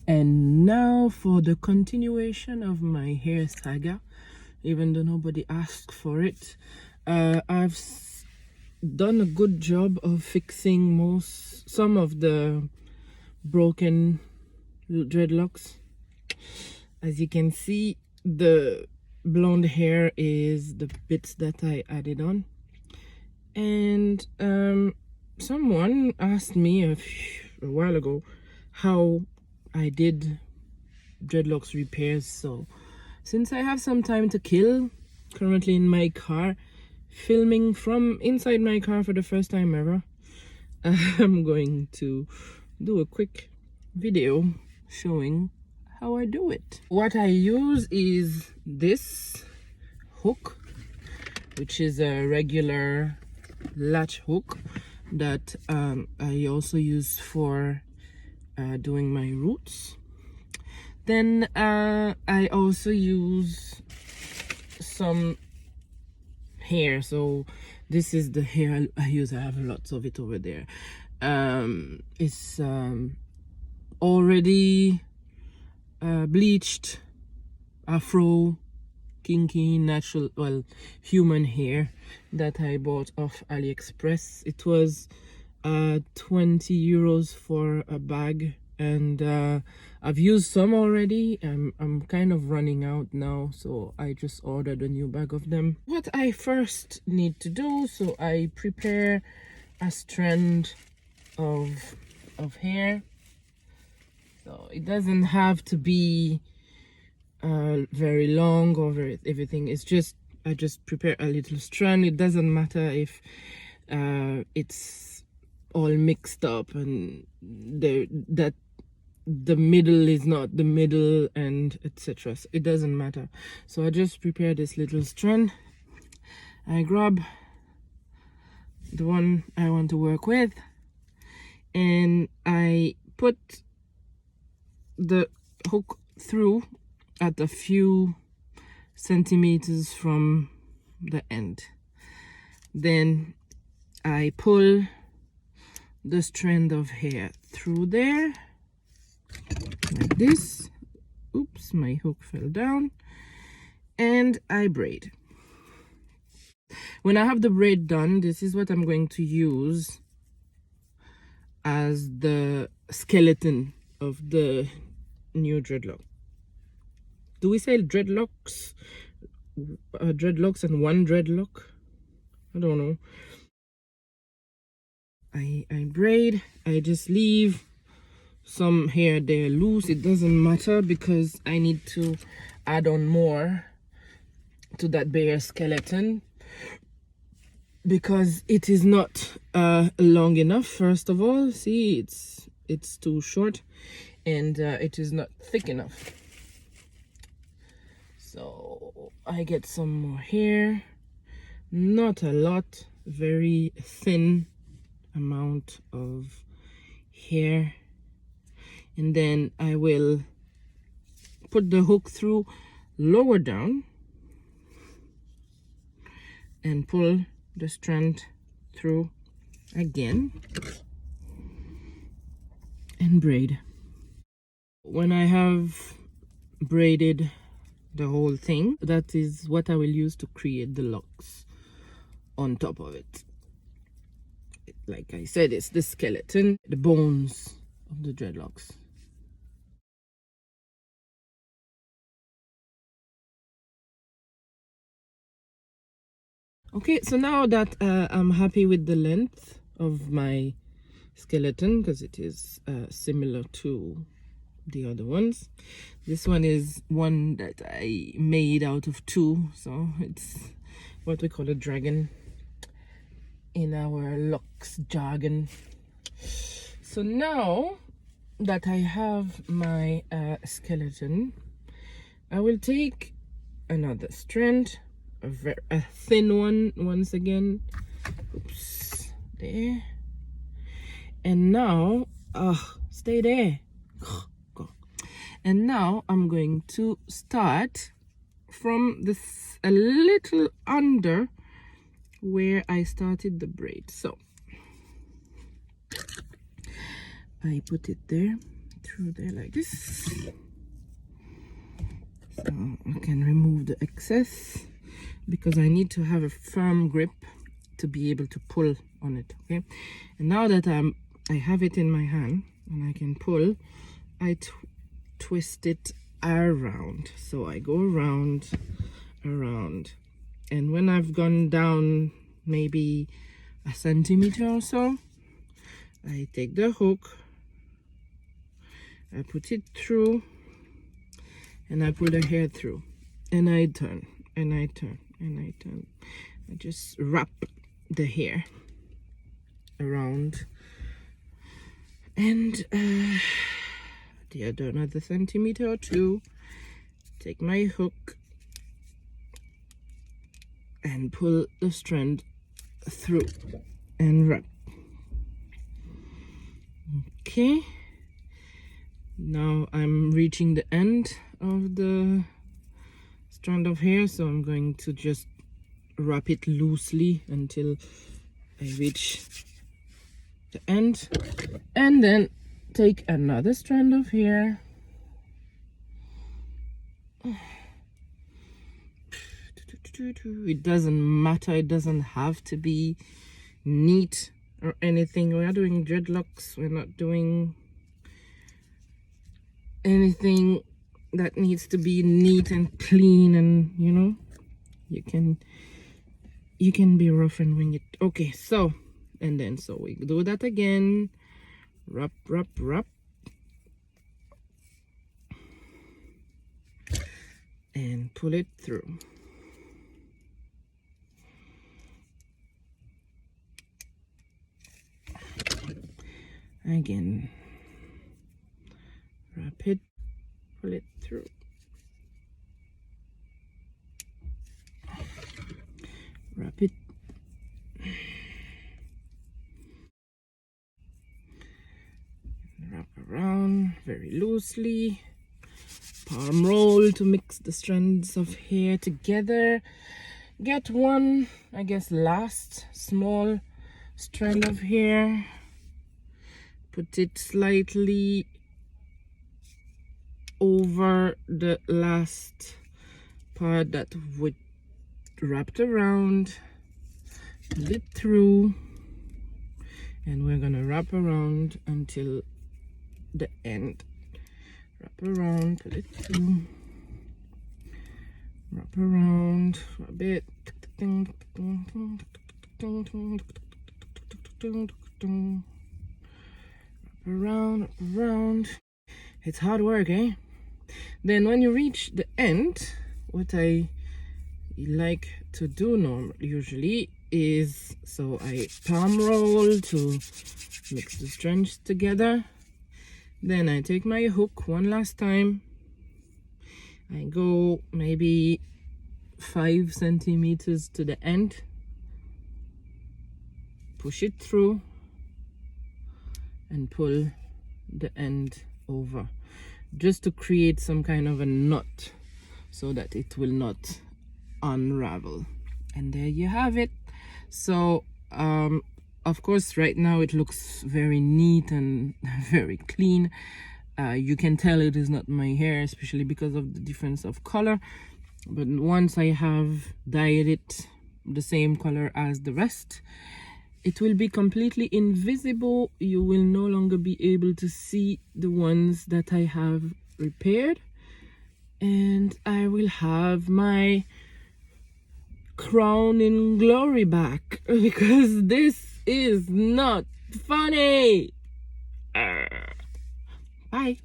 And now for the continuation of my hair saga, even though nobody asked for it. I've done a good job of fixing some of the broken dreadlocks. As you can see, the blonde hair is the bits that I added on. And someone asked me a while ago how I did dreadlocks repairs. So since I have some time to kill, currently in my car, filming from inside my car for the first time ever, I'm going to do a quick video showing how I do it. What I use is this hook, which is a regular latch hook that I also use for doing my roots. Then I also use some hair. So this is the hair I use. I have lots of it over there. It's already bleached, afro, kinky, natural, well, human hair that I bought off AliExpress. It was 20 euros for a bag, and I've used some already. I'm kind of running out now, so I just ordered a new bag of them. What I first need to do, so I prepare a strand of hair. So it doesn't have to be very long or everything. It's just I just prepare a little strand. It doesn't matter if it's all mixed up and that the middle is not the middle and etc. So it doesn't matter. So I just prepare this little strand. I grab the one I want to work with, and I put the hook through at a few centimeters from the end. Then I pull the strand of hair through there like this. Oops, my hook fell down. And I braid. When I have the braid done, this is what I'm going to use as the skeleton of the new dreadlock. Do we say dreadlocks? Dreadlocks and one dreadlock? I don't know. I braid. I just leave some hair there loose. It doesn't matter because I need to add on more to that bear skeleton because it is not long enough. First of all, see, it's too short, and it is not thick enough. So I get some more hair, not a lot, very thin amount of hair, and then I will put the hook through lower down and pull the strand through again and braid. When I have braided the whole thing, that is what I will use to create the locks on top of it. Like I said, it's the skeleton, the bones of the dreadlocks. Okay, so now that I'm happy with the length of my skeleton, because it is similar to the other ones. This one is one that I made out of two, so it's what we call a dragon in our Locs jargon. So now that I have my skeleton, I will take another strand, a thin one once again. Oops, there. And now, stay there. And now I'm going to start from this a little under where I started the braid. So I put it there, through there like this, so I can remove the excess, because I need to have a firm grip to be able to pull on it. Okay, and now that I have it in my hand and I can pull, I twist it around. So I go around, and when I've gone down maybe a centimeter or so, I take the hook, I put it through, and I pull the hair through, and I turn, and I turn, and I turn. I just wrap the hair around, and the other another centimeter or two, take my hook and pull the strand through and wrap. Okay, now I'm reaching the end of the strand of hair, so I'm going to just wrap it loosely until I reach the end, and then take another strand of hair, it doesn't matter, it doesn't have to be neat or anything. We are doing dreadlocks, we're not doing anything that needs to be neat and clean, and you know, you can be rough and wing it. Okay, so and then so we do that again, wrap, and pull it through. Again, wrap it, pull it through. Wrap it, wrap around very loosely, palm roll to mix the strands of hair together. Get one, I guess, last small strand of hair, put it slightly over the last part that we wrapped around, pull it through, and we're gonna wrap around until the end. Wrap around, pull it through, wrap around for a bit, wrap around. It's hard work, eh? Then when you reach the end, what I like to do usually is, so I palm roll to mix the strands together. Then I take my hook one last time, I go maybe 5 centimeters to the end, push it through, and pull the end over, just to create some kind of a knot so that it will not unravel. And there you have it. So of course right now it looks very neat and very clean. You can tell it is not my hair, especially because of the difference of color, but once I have dyed it the same color as the rest, it will be completely invisible. You will no longer be able to see the ones that I have repaired, and I will have my crown in glory back, because this is not funny. Bye.